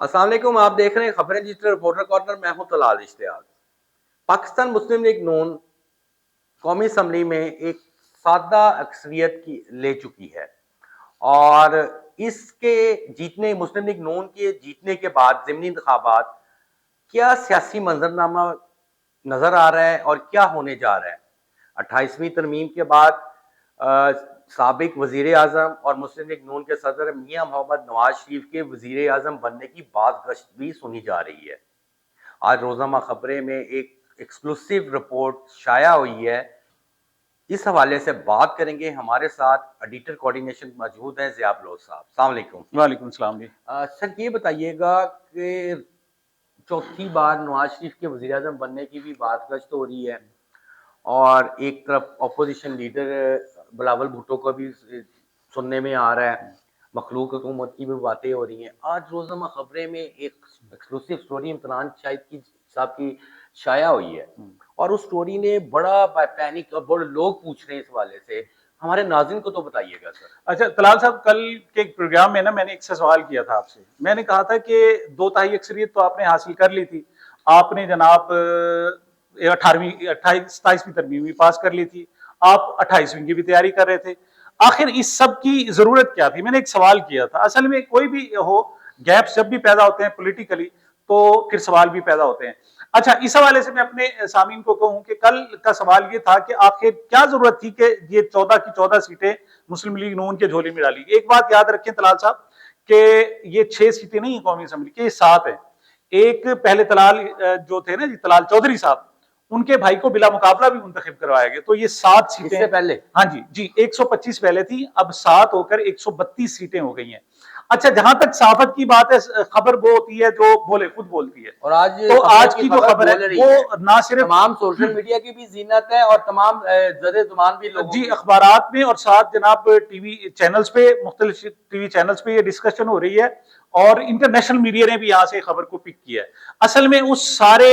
السلام علیکم، آپ دیکھ رہے ہیں خبریں ڈیجیٹل رپورٹر کارنر. میں ہوں طلال اشتیاق. پاکستان مسلم لیگ نون قومی اسمبلی میں ایک سادہ اکثریت کی لے چکی ہے، اور اس کے جیتنے مسلم لیگ نون کے جیتنے کے بعد ضمنی انتخابات کیا سیاسی منظرنامہ نظر آ رہا ہے اور کیا ہونے جا رہا ہے. 28ویں ترمیم کے بعد سابق وزیر اعظم اور مسلم لیگ نون کے صدر میاں محمد نواز شریف کے وزیر اعظم بننے کی بات گشت بھی سنی جا رہی ہے. آج روزنامہ خبریں میں ایک ایکسکلوسیو رپورٹ شائع ہوئی ہے، اس حوالے سے بات کریں گے. ہمارے ساتھ ایڈیٹر کوارڈینیشن موجود ہیں ضیاء بلوچ صاحب. السلام علیکم. وعلیکم السلام جی. سر یہ بتائیے گا کہ چوتھی بار نواز شریف کے وزیر اعظم بننے کی بھی بات گشت ہو رہی ہے، اور ایک طرف اپوزیشن لیڈر بلاول بھٹو کو بھی سننے میں آ رہا ہے، مخلوق حکومت کی بھی باتیں ہو رہی ہیں. آج روزنامہ خبریں میں ایک ایکسکلوسیو سٹوری عمران صاحب کی شائع ہوئی ہے، اور اس سٹوری نے بڑا پینک، اور بڑے لوگ پوچھ رہے ہیں اس حوالے سے. ہمارے ناظرین کو تو بتائیے گا سر. اچھا طلال صاحب، کل کے ایک پروگرام میں نا میں نے ایک سے سوال کیا تھا آپ سے. میں نے کہا تھا کہ 2/3 اکثریت تو آپ نے حاصل کر لی تھی، آپ نے جناب 27ویں ترمیم بھی پاس کر لی تھی، آپ 28ویں کی بھی تیاری کر رہے تھے. آخر اس سب کی ضرورت کیا تھی؟ میں نے ایک سوال کیا تھا. اصل میں کوئی بھی ہو، گیپس جب بھی پیدا ہوتے ہیں پولیٹیکلی تو پھر سوال بھی پیدا ہوتے ہیں. اچھا، اس حوالے سے میں اپنے سامعین کو کہوں کہ کل کا سوال یہ تھا کہ آخر کیا ضرورت تھی کہ یہ 14 کی 14 سیٹیں مسلم لیگ نون کے جھولی میں ڈالی. ایک بات یاد رکھیں طلال صاحب کہ یہ 6 سیٹیں نہیں ہیں قومی اسمبلی کی، یہ 7 ہیں. ایک پہلے طلال جو تھے نا جی، طلال چودھری صاحب، ان کے بھائی کو بلا مقابلہ بھی منتخب کروایا گیا. تو یہ 7 سیٹیں اس سے پہلے ہاں جی 125 پہلے تھی، اب 7 ہو کر 132 سیٹیں ہو گئی ہیں. اچھا، جہاں تک صحافت کی بات ہے، خبر وہ ہوتی ہے جو خود بولتی ہے. اور آج کی جو خبر ہے وہ نہ صرف تمام سوشل میڈیا کی بھی زینت ہے اور تمام زد زمان بھی لوگوں جی اخبارات میں، اور ساتھ جناب ٹی وی چینلز پہ، مختلف ٹی وی چینلز پہ یہ ڈسکشن ہو رہی ہے، اور انٹرنیشنل میڈیا نے بھی یہاں سے خبر کو پک کیا ہے. اصل میں اس سارے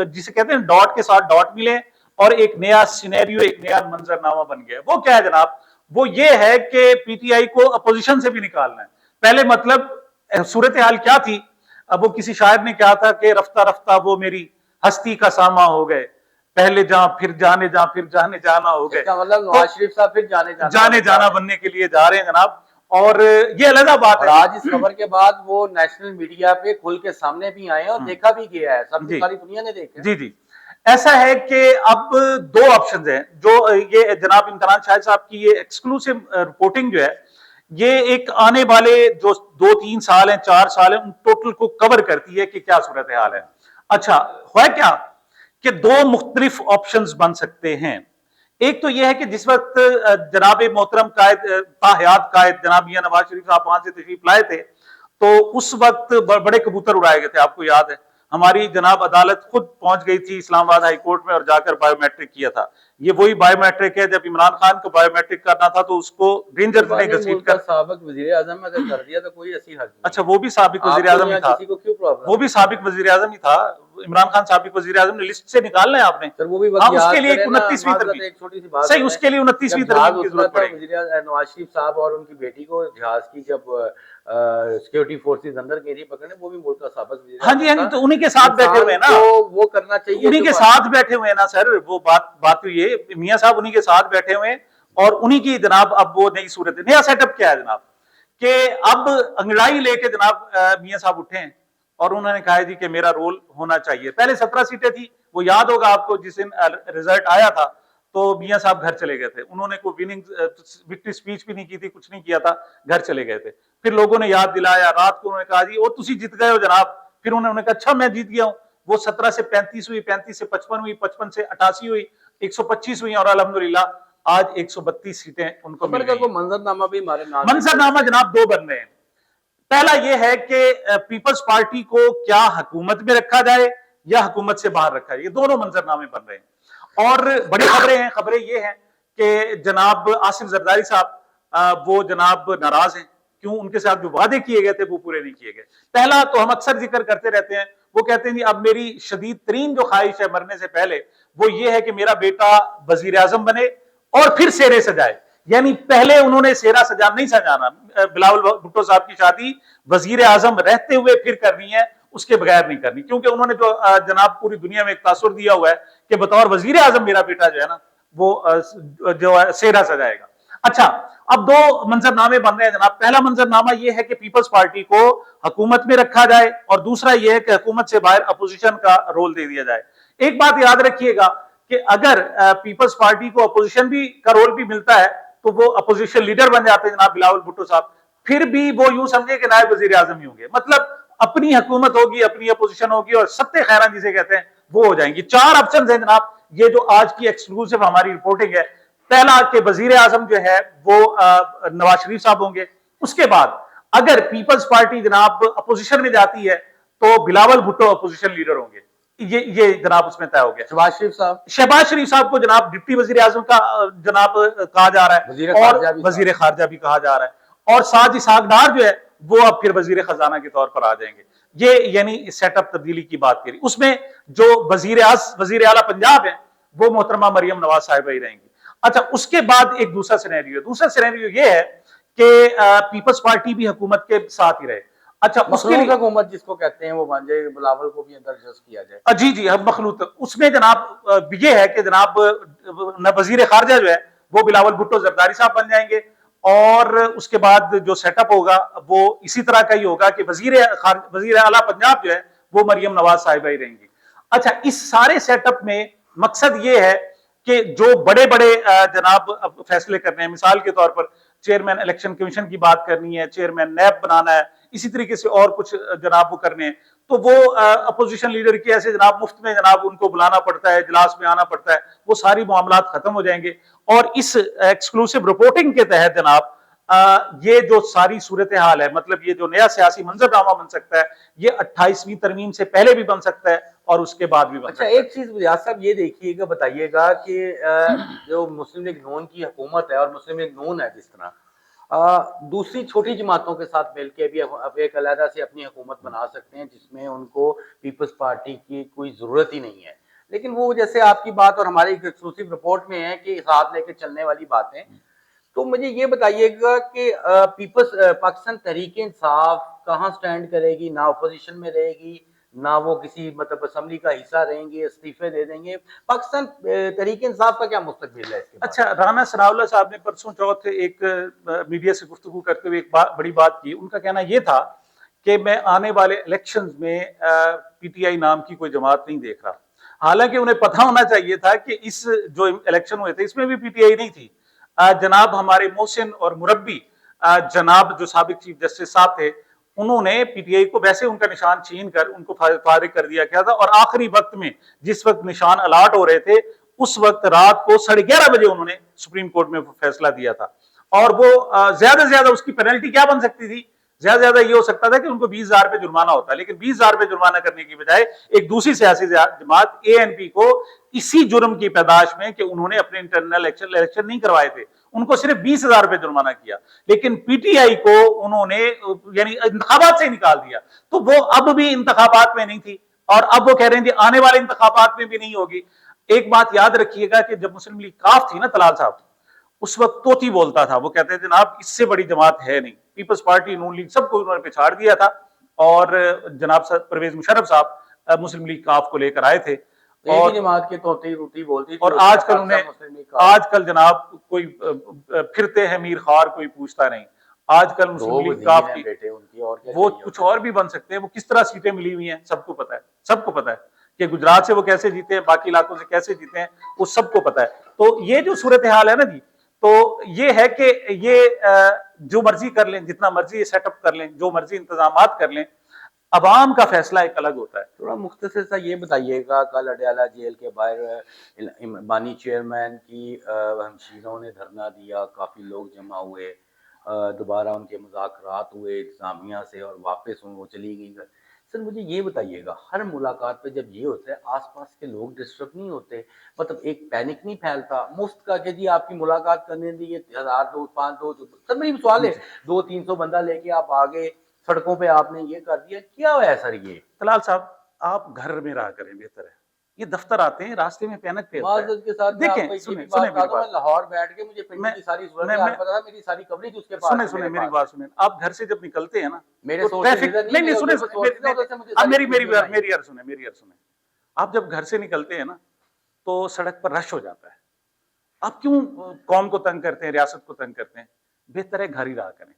جسے کہتے ہیں ڈاٹ کے ساتھ ڈاٹ ملے اور ایک نیا سینیریو، ایک نیا منظرنامہ بن گیا. وہ کیا ہے جناب؟ وہ یہ ہے کہ پی ٹی آئی کو اپوزیشن سے بھی نکالنا ہے. پہلے مطلب صورتحال کیا تھی؟ اب وہ کسی شاعر نے کہا تھا کہ رفتہ رفتہ وہ میری ہستی کا ساما ہو گئے، پہلے جہاں پھر جانے جہاں پھر جانے جانا ہو گئے. مطلب نواز شریف صاحب پھر جانے جانا بننے کے لیے جا رہے ہیں جناب. اور یہ علیحدہ بات ہے. آج اس خبر کے بعد وہ نیشنل میڈیا پہ کھل کے سامنے بھی آئے ہیں اور دیکھا بھی گیا ہے، سب ساری دنیا نے دیکھا. جی ایسا ہے کہ اب 2 آپشنز ہیں. جو یہ جناب عمران شاہد صاحب کی یہ ایکسکلوسیو رپورٹنگ جو ہے، یہ ایک آنے والے جو 2-3 سال ہیں، 4 سال ہیں، ان ٹوٹل کو کور کرتی ہے کہ کیا صورتحال ہے. اچھا ہے کیا کہ 2 مختلف آپشنز بن سکتے ہیں. ایک تو یہ ہے کہ جس وقت جناب محترم قائد حیات قائد جناب میاں نواز شریف صاحب وہاں سے تشریف لائے تھے، تو اس وقت بڑے کبوتر اڑائے گئے تھے. آپ کو یاد ہے ہماری جناب عدالت خود پہنچ گئی تھی اسلام آباد ہائی کورٹ میں اور جا کر بایو میٹرک کیا تھا. یہ وہی بایو میٹرک ہے جب عمران خان کو بایو میٹرک کرنا تھا تو اس کو رینجرز نے گھسیٹ کر سابق وزیر اعظم اگر کر دیا تو کوئی ایسی حرج نہیں. اچھا، وہ بھی سابق وزیر اعظم ہی تھا، وہ بھی سابق وزیر اعظم ہی تھا. عمران خان سابق وزیر اعظم نے لسٹ سے نکالنا ہے آپ نے. اس کے لیے 29ویں ترمیم، صحیح، اس کے لیے 29ویں ترمیم کی ضرورت پڑے گی. نواز شریف صاحب اور ان کی بیٹی کو جہاز کی جب سیکورٹی فورسز اندر گئی پکڑنے، وہ بھی ملک کا سابق وزیر اعظم. ہاں جی تو انہی کے ساتھ بیٹھے ہوئے ہیں نا، وہ کرنا چاہیے، انہی کے ساتھ بیٹھے ہوئے ہیں نا سر. وہ بات یہ میاں صاحب انہی کے ساتھ بیٹھے ہوئے ہیں، اور انہی کی جناب اب وہ نئی صورت نیا سیٹ اپ کیا ہے جناب کہ اب انگڑائی لے کے جناب میاں صاحب اٹھے ہیں اور انہوں نے کہا جی کہ میرا رول ہونا چاہیے. پہلے 17 سیٹیں تھی، وہ یاد ہوگا آپ کو، جس دن رزلٹ آیا تھا تو میاں صاحب گھر چلے گئے تھے. انہوں نے کوئی وکٹری سپیچ بھی نہیں کی تھی، کچھ نہیں کیا تھا، گھر چلے گئے تھے. پھر لوگوں نے یاد دلایا، رات کو انہوں نے کہا جی وہ تسی جیت گئے ہو جناب. پھر انہوں نے کہا اچھا میں جیت گیا ہوں. وہ 17 سے 35 ہوئی، 35 سے 55 ہوئی، 55 سے 88 ہوئی، 125 ہوئی، اور الحمدللہ آج 132 سیٹیں ان کو مل گئی. منظرنامہ بھی ہمارے منظرنامہ جناب 2 بن رہے ہیں. پہلا یہ ہے کہ پیپلز پارٹی کو کیا حکومت میں رکھا جائے یا حکومت سے باہر رکھا جائے. یہ دونوں منظرنامے بن رہے ہیں. اور بڑی خبریں یہ ہیں کہ جناب آصف زرداری صاحب وہ جناب ناراض ہیں. کیوں؟ ان کے ساتھ جو وعدے کیے گئے تھے وہ پورے نہیں کیے گئے. پہلا تو ہم اکثر ذکر کرتے رہتے ہیں، وہ کہتے ہیں اب میری شدید ترین جو خواہش ہے مرنے سے پہلے وہ یہ ہے کہ میرا بیٹا وزیر اعظم بنے اور پھر سیرے سجائے. یعنی پہلے انہوں نے سیرا سجانا نہیں سجانا، بلاول بھٹو صاحب کی شادی وزیر اعظم رہتے ہوئے پھر کرنی ہے، اس کے بغیر نہیں کرنی، کیونکہ انہوں نے جو جناب پوری دنیا میں ایک تاثر دیا ہوا ہے کہ بطور وزیر اعظم میرا بیٹا جو ہے نا وہ جو سیرا سجائے گا۔ اچھا، اب دو منظر نامے بن رہے ہیں جناب۔ پہلا منظر نامہ یہ ہے کہ پیپلز پارٹی کو حکومت میں رکھا جائے، اور دوسرا یہ ہے کہ حکومت سے باہر اپوزیشن کا رول دے دیا جائے۔ ایک بات یاد رکھیے گا کہ اگر پیپلز پارٹی کو اپوزیشن بھی کا رول بھی ملتا ہے تو وہ اپوزیشن لیڈر بن جاتے ہیں جناب بلاول بھٹو صاحب، پھر بھی وہ یوں سمجھے کہ نائب وزیر اعظم ہی ہوں گے، مطلب اپنی حکومت ہوگی، اپنی اپوزیشن ہوگی، اور ستے خیران جسے کہتے ہیں وہ ہو جائیں گی۔ چار آپشنز ہیں جناب، یہ جو آج کی ایکسکلوسیو ہماری رپورٹنگ ہے۔ پہلا کہ وزیر اعظم جو ہے وہ نواز شریف صاحب ہوں گے، اس کے بعد اگر پیپلز پارٹی جناب اپوزیشن میں جاتی ہے تو بلاول بھٹو اپوزیشن لیڈر ہوں گے، یہ جناب اس میں طے ہو گیا۔ شہباز شریف صاحب کو جناب ڈپٹی وزیر اعظم کا جناب کہا جا رہا ہے، اور وزیر خارجہ بھی کہا جا رہا ہے، اور ساجد اسحاق ڈار جو ہے وہ اب پھر وزیر خزانہ کے طور پر آ جائیں گے۔ یہ یعنی سیٹ اپ تبدیلی کی بات کری، اس میں جو وزیر اعلیٰ پنجاب ہیں وہ محترمہ مریم نواز صاحبہ ہی رہیں گی۔ اچھا، اس کے بعد ایک دوسرا سینیریو یہ ہے کہ پیپلز پارٹی بھی حکومت کے ساتھ ہی رہے۔ اچھا، اس کے لیے حکومت جس کو کہتے ہیں وہ بن جائے، بلاول کو بھی اندر جذب کیا جائے۔ جی مخلوط، اس میں جناب یہ ہے کہ جناب وزیر خارجہ جو ہے وہ بلاول بھٹو زرداری صاحب بن جائیں گے، اور اس کے بعد جو سیٹ اپ ہوگا وہ اسی طرح کا ہی ہوگا کہ وزیر اعلیٰ پنجاب جو ہے وہ مریم نواز صاحبہ ہی رہیں گی۔ اچھا، اس سارے سیٹ اپ میں مقصد یہ ہے کہ جو بڑے جناب فیصلے کرنے ہیں، مثال کے طور پر چیئرمین الیکشن کمیشن کی بات کرنی ہے، چیئرمین نیب بنانا ہے، اسی طریقے سے اور کچھ جناب وہ کرنے ہیں، تو وہ اپوزیشن لیڈر کی ایسے جناب مفت میں جناب ان کو بلانا پڑتا ہے، اجلاس میں آنا پڑتا ہے، وہ ساری معاملات ختم ہو جائیں گے۔ اور اس ایکسکلوسیو رپورٹنگ کے تحت جناب یہ جو ساری صورتحال ہے، مطلب یہ جو نیا سیاسی منظرنامہ بن سکتا ہے، یہ 28ویں ترمیم سے پہلے بھی بن سکتا ہے اور اس کے بعد بھی بن سکتا ہے۔ اچھا، ایک چیز ریاض صاحب یہ دیکھیے گا، بتائیے گا کہ جو مسلم لیگ نون کی حکومت ہے، اور مسلم لیگ نون ہے جس طرح دوسری چھوٹی جماعتوں کے ساتھ مل کے بھی اب ایک علیحدہ سے اپنی حکومت بنا سکتے ہیں، جس میں ان کو پیپلز پارٹی کی کوئی ضرورت ہی نہیں ہے، لیکن وہ جیسے آپ کی بات اور ہماری ایکسکلوسیو رپورٹ میں ہے کہ ساتھ لے کے چلنے والی باتیں۔ تو مجھے یہ بتائیے گا کہ پاکستان تحریک انصاف کہاں سٹینڈ کرے گی؟ نہ اپوزیشن میں رہے گی، نہ وہ کسی مطلب اسمبلی کا حصہ رہیں گے، استعفے دے دیں گے۔ پاکستان تحریک انصاف کا کیا مستقبل ہے اس کے بعد؟ اچھا، رانا ثناء اللہ صاحب نے پرسوں چوتھ ایک میڈیا سے گفتگو کرتے ہوئے ایک بڑی بات کی۔ ان کا کہنا یہ تھا کہ میں آنے والے الیکشنز میں پی ٹی آئی نام کی کوئی جماعت نہیں دیکھ رہا، حالانکہ انہیں پتہ ہونا چاہیے تھا کہ اس جو الیکشن ہوئے تھے اس میں بھی پی ٹی آئی نہیں تھی۔ جناب ہمارے محسن اور مربی جناب جو سابق چیف جسٹس صاحب تھے، انہوں نے پی ٹی آئی کو ویسے ان کا نشان چھین کر ان کو فارغ کر دیا گیا تھا، اور آخری وقت میں جس وقت نشان الاٹ ہو رہے تھے اس وقت رات کو 11:30 بجے انہوں نے سپریم کورٹ میں فیصلہ دیا تھا، اور وہ زیادہ سے زیادہ اس کی پینلٹی کیا بن سکتی تھی؟ زیادہ سے زیادہ یہ ہو سکتا تھا کہ ان کو 20,000 روپے جرمانہ ہوتا ہے، لیکن 20,000 روپے جرمانہ کرنے کی بجائے ایک دوسری سیاسی جماعت اے این پی کو اسی جرم کی پیداش میں کہ انہوں نے اپنے انٹرنل الیکشن نہیں کروائے تھے، ان کو صرف 20,000 روپے جرمانہ کیا، لیکن پی ٹی آئی کو انہوں نے یعنی انتخابات سے نکال دیا، تو وہ اب بھی انتخابات میں نہیں تھی، اور اب وہ کہہ رہے ہیں کہ آنے والے انتخابات میں بھی نہیں ہوگی۔ ایک بات یاد رکھیے گا کہ جب مسلم لیگ کاف تھی نا طلال صاحب، اس وقت توتی بولتا تھا، وہ کہتے تھے جناب اس سے بڑی جماعت ہے نہیں، پیپلز پارٹی، نون لیگ، سب کو انہوں نے پچھاڑ دیا تھا، اور جناب پرویز مشرف صاحب مسلم لیگ کاف کو لے کر آئے تھے، اور جماعت کے توتی روتی بولتی تھی، اور آج کل جناب کوئی پھرتے ہیں میر خوار کوئی پوچھتا نہیں، آج کل مسلم لیگ کاف کی وہ کچھ اور بھی بن سکتے ہیں، وہ کس طرح سیٹیں ملی ہوئی ہیں سب کو پتا ہے، سب کو پتا ہے کہ گجرات سے وہ کیسے جیتے ہیں، باقی علاقوں سے کیسے جیتے ہیں، وہ سب کو پتا ہے۔ تو یہ جو صورتحال ہے نا جی، تو یہ ہے کہ یہ جو مرضی کر لیں، جتنا مرضی یہ سیٹ اپ کر لیں، جو مرضی انتظامات کر لیں، عوام کا فیصلہ ایک الگ ہوتا ہے۔ تھوڑا مختصر سا یہ بتائیے گا، کل اڈیالہ جیل کے باہر بانی چیئرمین کی ہمشیروں نے دھرنا دیا، کافی لوگ جمع ہوئے، دوبارہ ان کے مذاکرات ہوئے انتظامیہ سے، اور واپس وہ چلی گئی۔ سر مجھے یہ بتائیے گا، ہر ملاقات پہ جب یہ ہوتا ہے آس پاس کے لوگ ڈسٹرب نہیں ہوتے؟ مطلب ایک پینک نہیں پھیلتا مفت کا کہ جی آپ کی ملاقات کرنے دیے 1000 2 5 2 سر میری سوال ہے 200-300 بندہ لے کے آپ آگے سڑکوں پہ آپ نے یہ کر دیا، کیا ہوا ہے سر؟ یہ طلال صاحب آپ گھر میں رہا کریں، بہتر ہے، یہ دفتر آتے ہیں راستے میں پینک پہ ہوتا ہے. معذرت کے ساتھ میں آپ کو دیکھیں ایک یہ بھی سنیں بات بتا دوں، میری میں لاہور بیٹھ کے مجھے پنڈی کی ساری صورتحال پتا تھا، میری ساری کوریج اس کے پاس سنیں میری بات سنیں. آپ گھر سے جب نکلتے ہیں نا میرے تو سورسز ٹریفک ادھر نہیں میرے سنیں سورسز ادھر سے مجھے ساری میری عرض سنیں. آپ جب گھر سے نکلتے ہیں نا تو سڑک پر رش ہو جاتا ہے. آپ کیوں قوم کو تنگ کرتے ہیں، ریاست کو تنگ کرتے ہیں؟ بہتر ہے گھر ہی رہا کریں.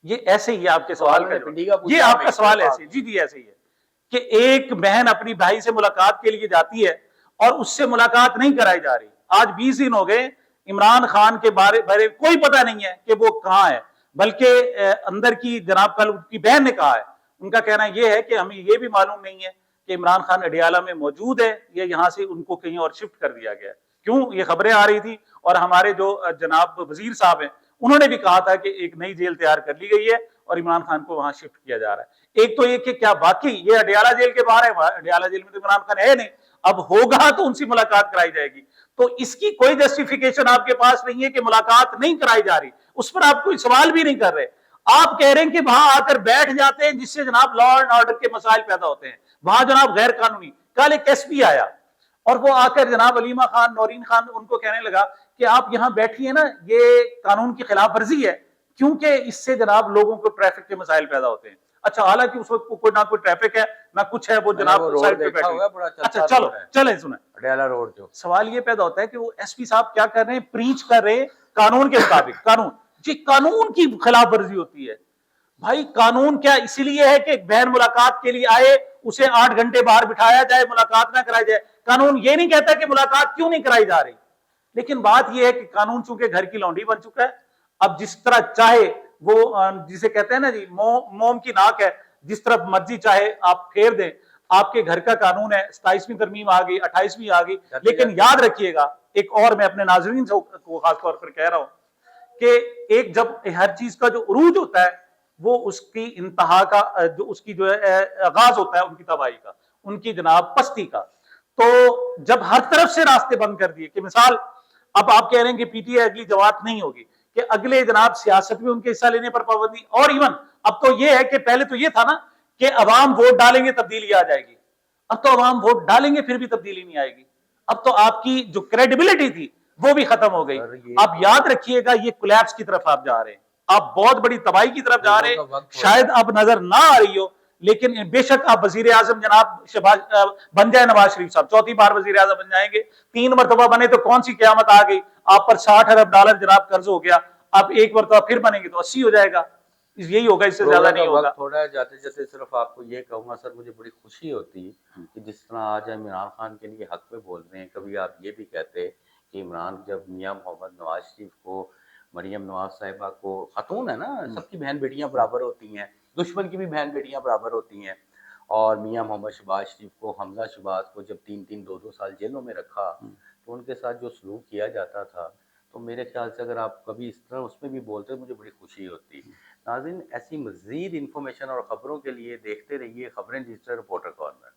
یہ ایسے ہی ہے آپ کے سوال کا جواب. یہ آپ کا سوال ایسے جی ایسے ہی ہے کہ ایک بہن اپنی بھائی سے ملاقات کے لیے جاتی ہے اور اس سے ملاقات نہیں کرائی جا رہی. آج 20 دن ہو گئے عمران خان کے بارے کوئی پتہ نہیں ہے کہ وہ کہاں ہے، بلکہ اندر کی جناب کل کی بہن نے کہا ہے، ان کا کہنا یہ ہے کہ ہمیں یہ بھی معلوم نہیں ہے کہ عمران خان اڈیالہ میں موجود ہے یا یہاں سے ان کو کہیں اور شفٹ کر دیا گیا ہے. کیوں یہ خبریں آ رہی تھی اور ہمارے جو جناب وزیر صاحب ہیں انہوں نے بھی کہا تھا کہ ایک نئی جیل تیار کر لی گئی ہے اور عمران خان کو وہاں شفٹ کیا جا رہا ہے. ایک تو یہ کہ کیا باقی یہ اڈیالہ جیل کے باہر ہے، اڈیالہ جیل میں تو عمران خان ہے نہیں، اب ہوگا تو ان سے ملاقات کرائی جائے گی. تو اس کی کوئی جسٹیفیکیشن آپ کے پاس نہیں ہے کہ ملاقات نہیں کرائی جا رہی، اس پر آپ کوئی سوال بھی نہیں کر رہے. آپ کہہ رہے ہیں کہ وہاں آ کر بیٹھ جاتے ہیں جس سے جناب لا اینڈ آرڈر کے مسائل پیدا ہوتے ہیں. وہاں جناب غیر قانونی کل ایک ایس پی آیا اور وہ آ کر جناب علیمہ خان نورین خان ان کو کہنے لگا کہ آپ یہاں بیٹھیے نا، یہ قانون کی خلاف ورزی ہے کیونکہ اس سے جناب لوگوں کو ٹریفک کے مسائل پیدا ہوتے ہیں. اچھا حالانکہ اس وقت کوئی نہ کوئی ٹریفک ہے نہ کچھ ہے، وہ جناب سائڈ پہ بیٹھے ہیں. اچھا چلو چلیں سنیں. اڈیالہ روڈ جو سوال یہ پیدا ہوتا ہے کہ وہ ایس پی صاحب کیا کر رہے ہیں، پریچ کر رہے ہیں قانون کے مطابق. قانون جی قانون کی خلاف ورزی ہوتی ہے. بھائی قانون کیا اسی لیے ہے کہ ایک بہن ملاقات کے لیے آئے اسے 8 گھنٹے باہر بٹھایا جائے، ملاقات نہ کرائی جائے؟ قانون یہ نہیں کہتا کہ ملاقات کیوں نہیں کرائی جا رہی. لیکن بات یہ ہے کہ قانون چونکہ گھر کی لونڈی بن چکا ہے، اب جس طرح چاہے وہ جسے کہتے ہیں نا جی موم کی ناک ہے، جس طرح مرضی چاہے آپ پھیر دیں. آپ کے گھر کا قانون ہے، 27ویں ترمیم آ گئی، 28ویں آ گئی، لیکن یاد رکھیے گا ایک اور میں اپنے ناظرین کو خاص طور پر کہہ رہا ہوں کہ ایک جب ہر چیز کا جو عروج ہوتا ہے وہ اس کی انتہا کا جو اس کی جو ہے آغاز ہوتا ہے ان کی تباہی کا، ان کی جناب پستی کا. تو جب ہر طرف سے راستے بند کر دیے کہ مثال اب آپ کہہ رہے ہیں کہ پی ٹی آئی اگلی جماعت نہیں ہوگی، کہ اگلے جناب سیاست میں ان کے حصہ لینے پر پابندی، اور ایون اب تو یہ ہے کہ پہلے تو یہ تھا نا کہ عوام ووٹ ڈالیں گے تبدیلی آ جائے گی، اب تو عوام ووٹ ڈالیں گے پھر بھی تبدیلی نہیں آئے گی. اب تو آپ کی جو کریڈیبلٹی تھی وہ بھی ختم ہو گئی. آپ یاد رکھیے گا یہ کولیپس کی طرف آپ جا رہے ہیں، آپ بہت بڑی تباہی کی طرف جا رہے ہیں. شاید اب نظر نہ آ رہی ہو لیکن بے شک آپ وزیر اعظم جناب بن جائے نواز شریف صاحب، 4تھی بار وزیر اعظم بن جائیں گے. 3 مرتبہ بنے تو کون سی قیامت آ گئی، آپ پر 60 ارب ڈالر جناب قرض ہو گیا، آپ ایک مرتبہ پھر بنیں گے تو 80 ہو جائے گا. یہی ہوگا، اس سے زیادہ نہیں ہوگا. تھوڑا جاتے جاتے صرف آپ کو یہ کہوں گا سر، مجھے بڑی خوشی ہوتی کہ جس طرح آج عمران خان کے لیے حق پہ بول رہے ہیں. کبھی آپ یہ بھی کہتے کہ عمران جب میاں محمد نواز شریف کو، مریم نواز صاحبہ کو، خاتون ہے نا، سب کی بہن بیٹیاں برابر ہوتی ہیں، دشمن کی بھی بہن بیٹیاں برابر ہوتی ہیں، اور میاں محمد شہباز شریف کو، حمزہ شہباز کو جب 3-3 2-2 سال جیلوں میں رکھا تو ان کے ساتھ جو سلوک کیا جاتا تھا، تو میرے خیال سے اگر آپ کبھی اس طرح اس میں بھی بولتے مجھے بڑی خوشی ہوتی. ناظرین ایسی مزید انفارمیشن اور خبروں کے لیے دیکھتے رہیے خبریں ڈیجیٹل رپورٹر کارنر.